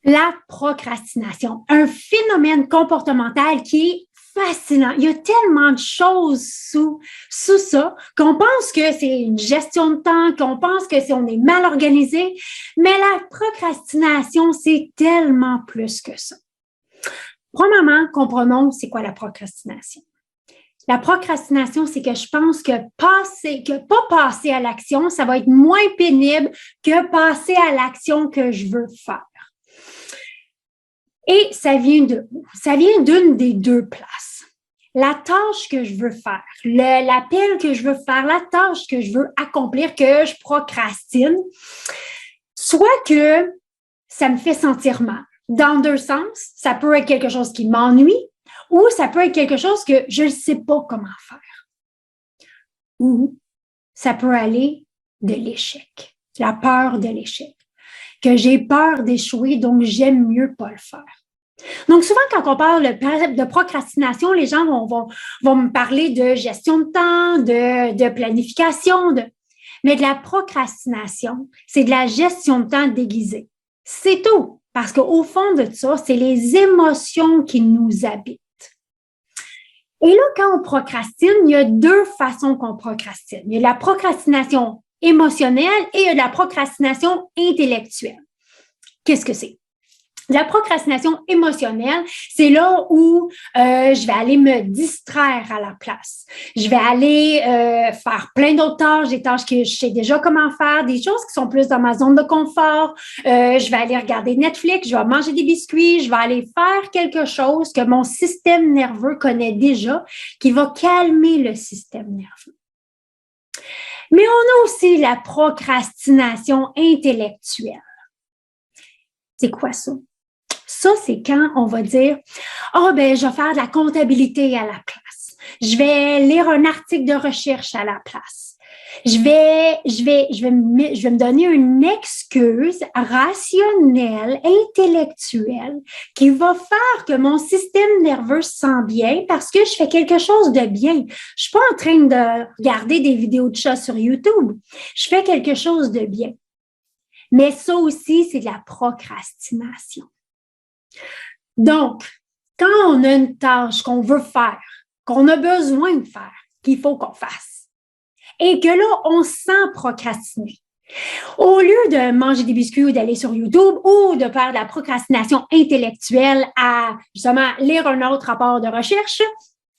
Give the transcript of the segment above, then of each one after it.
La procrastination, un phénomène comportemental qui est fascinant. Il y a tellement de choses sous ça qu'on pense que c'est une gestion de temps, qu'on pense que on est mal organisé, mais la procrastination, c'est tellement plus que ça. Premièrement, comprenons c'est quoi la procrastination. La procrastination, c'est que je pense que pas passer à l'action, ça va être moins pénible que passer à l'action que je veux faire. Et ça vient d'une des deux places. La tâche que je veux faire, l'appel que je veux faire, la tâche que je veux accomplir, que je procrastine, soit que ça me fait sentir mal. Dans deux sens, ça peut être quelque chose qui m'ennuie ou ça peut être quelque chose que je ne sais pas comment faire. Ou ça peut aller de l'échec, la peur de l'échec, que j'ai peur d'échouer, donc j'aime mieux pas le faire. Donc, souvent, quand on parle de procrastination, les gens vont me parler de gestion de temps, de planification, mais de la procrastination, c'est de la gestion de temps déguisée. C'est tout. Parce qu'au fond de ça, c'est les émotions qui nous habitent. Et là, quand on procrastine, il y a deux façons qu'on procrastine. Il y a la procrastination émotionnelle et il y a la procrastination intellectuelle. Qu'est-ce que c'est? La procrastination émotionnelle, c'est là où je vais aller me distraire à la place. Je vais aller faire plein d'autres tâches, des tâches que je sais déjà comment faire, des choses qui sont plus dans ma zone de confort. Je vais aller regarder Netflix, je vais manger des biscuits, je vais aller faire quelque chose que mon système nerveux connaît déjà, qui va calmer le système nerveux. Mais on a aussi la procrastination intellectuelle. C'est quoi ça? Ça, c'est quand on va dire « je vais faire de la comptabilité à la place. Je vais lire un article de recherche à la place. Je vais me donner une excuse rationnelle, intellectuelle, qui va faire que mon système nerveux se sent bien parce que je fais quelque chose de bien. Je suis pas en train de regarder des vidéos de chats sur YouTube. Je fais quelque chose de bien. Mais ça aussi, c'est de la procrastination. Donc, quand on a une tâche qu'on veut faire, qu'on a besoin de faire, qu'il faut qu'on fasse, et que là, on se sent procrastiner, au lieu de manger des biscuits ou d'aller sur YouTube ou de faire de la procrastination intellectuelle à, justement, lire un autre rapport de recherche,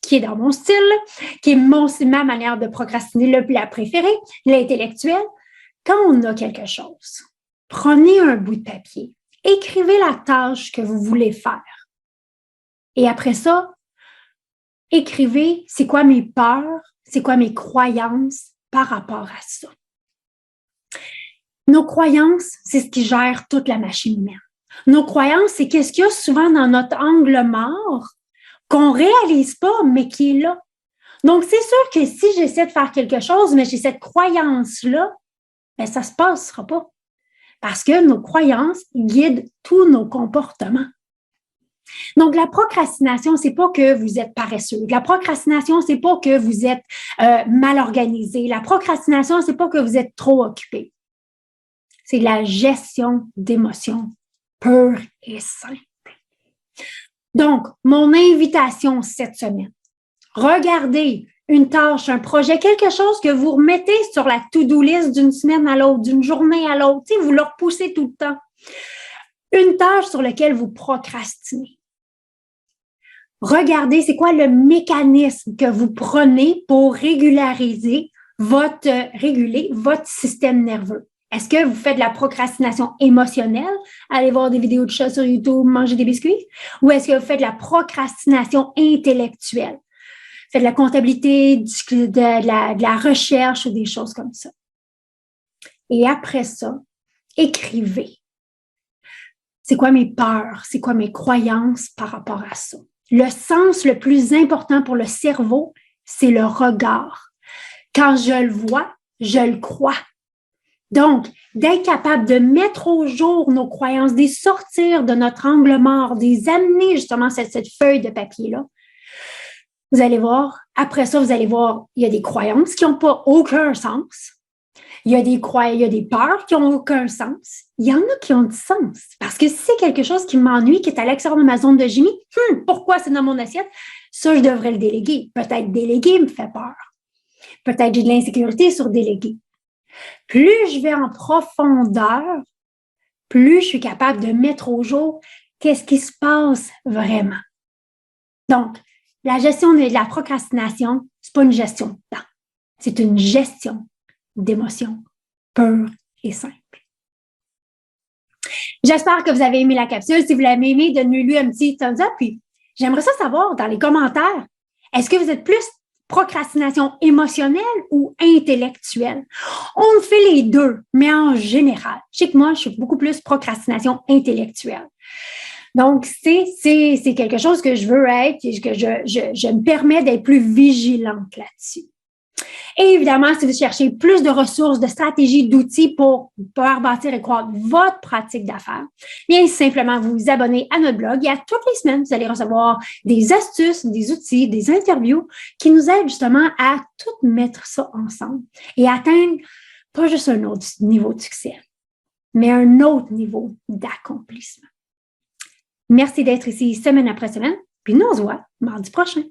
qui est dans mon style, qui est ma manière de procrastiner la préférée, l'intellectuel, quand on a quelque chose, prenez un bout de papier, écrivez la tâche que vous voulez faire. Et après ça, écrivez c'est quoi mes peurs, c'est quoi mes croyances par rapport à ça. Nos croyances, c'est ce qui gère toute la machine humaine. Nos croyances, c'est qu'est-ce qu'il y a souvent dans notre angle mort qu'on ne réalise pas, mais qui est là. Donc, c'est sûr que si j'essaie de faire quelque chose, mais j'ai cette croyance-là, ça ne se passera pas. Parce que nos croyances guident tous nos comportements. Donc, la procrastination, c'est pas que vous êtes paresseux. La procrastination, c'est pas que vous êtes mal organisé. La procrastination, c'est pas que vous êtes trop occupé. C'est la gestion d'émotions pure et simple. Donc, mon invitation cette semaine, regardez une tâche, un projet, quelque chose que vous remettez sur la to-do list d'une semaine à l'autre, d'une journée à l'autre. Tu sais, vous le repoussez tout le temps. Une tâche sur laquelle vous procrastinez. Regardez, c'est quoi le mécanisme que vous prenez pour réguler votre système nerveux. Est-ce que vous faites de la procrastination émotionnelle, aller voir des vidéos de chats sur YouTube, manger des biscuits, ou est-ce que vous faites de la procrastination intellectuelle? Faites de la comptabilité, de la recherche ou des choses comme ça. Et après ça, écrivez. C'est quoi mes peurs? C'est quoi mes croyances par rapport à ça? Le sens le plus important pour le cerveau, c'est le regard. Quand je le vois, je le crois. Donc, d'être capable de mettre au jour nos croyances, de sortir de notre angle mort, de les amener justement cette feuille de papier-là, vous allez voir, après ça, vous allez voir, il y a des croyances qui n'ont pas aucun sens. il y a des peurs qui n'ont aucun sens. Il y en a qui ont du sens. Parce que si c'est quelque chose qui m'ennuie, qui est à l'extérieur de ma zone de génie, pourquoi c'est dans mon assiette? Ça, je devrais le déléguer. Peut-être déléguer me fait peur. Peut-être j'ai de l'insécurité sur déléguer. Plus je vais en profondeur, plus je suis capable de mettre au jour qu'est-ce qui se passe vraiment. Donc, la gestion de la procrastination, c'est pas une gestion de temps. C'est une gestion d'émotions pure et simple. J'espère que vous avez aimé la capsule. Si vous l'avez aimé, donnez-lui un petit thumbs up. Puis, j'aimerais ça savoir dans les commentaires, est-ce que vous êtes plus procrastination émotionnelle ou intellectuelle? On fait les deux, mais en général. Je sais que moi, je suis beaucoup plus procrastination intellectuelle. Donc, c'est quelque chose que je veux être et que je me permets d'être plus vigilante là-dessus. Et évidemment, si vous cherchez plus de ressources, de stratégies, d'outils pour pouvoir bâtir et croître votre pratique d'affaires, bien simplement vous abonner à notre blog et à toutes les semaines, vous allez recevoir des astuces, des outils, des interviews qui nous aident justement à tout mettre ça ensemble et atteindre pas juste un autre niveau de succès, mais un autre niveau d'accomplissement. Merci d'être ici semaine après semaine, puis nous on se voit mardi prochain.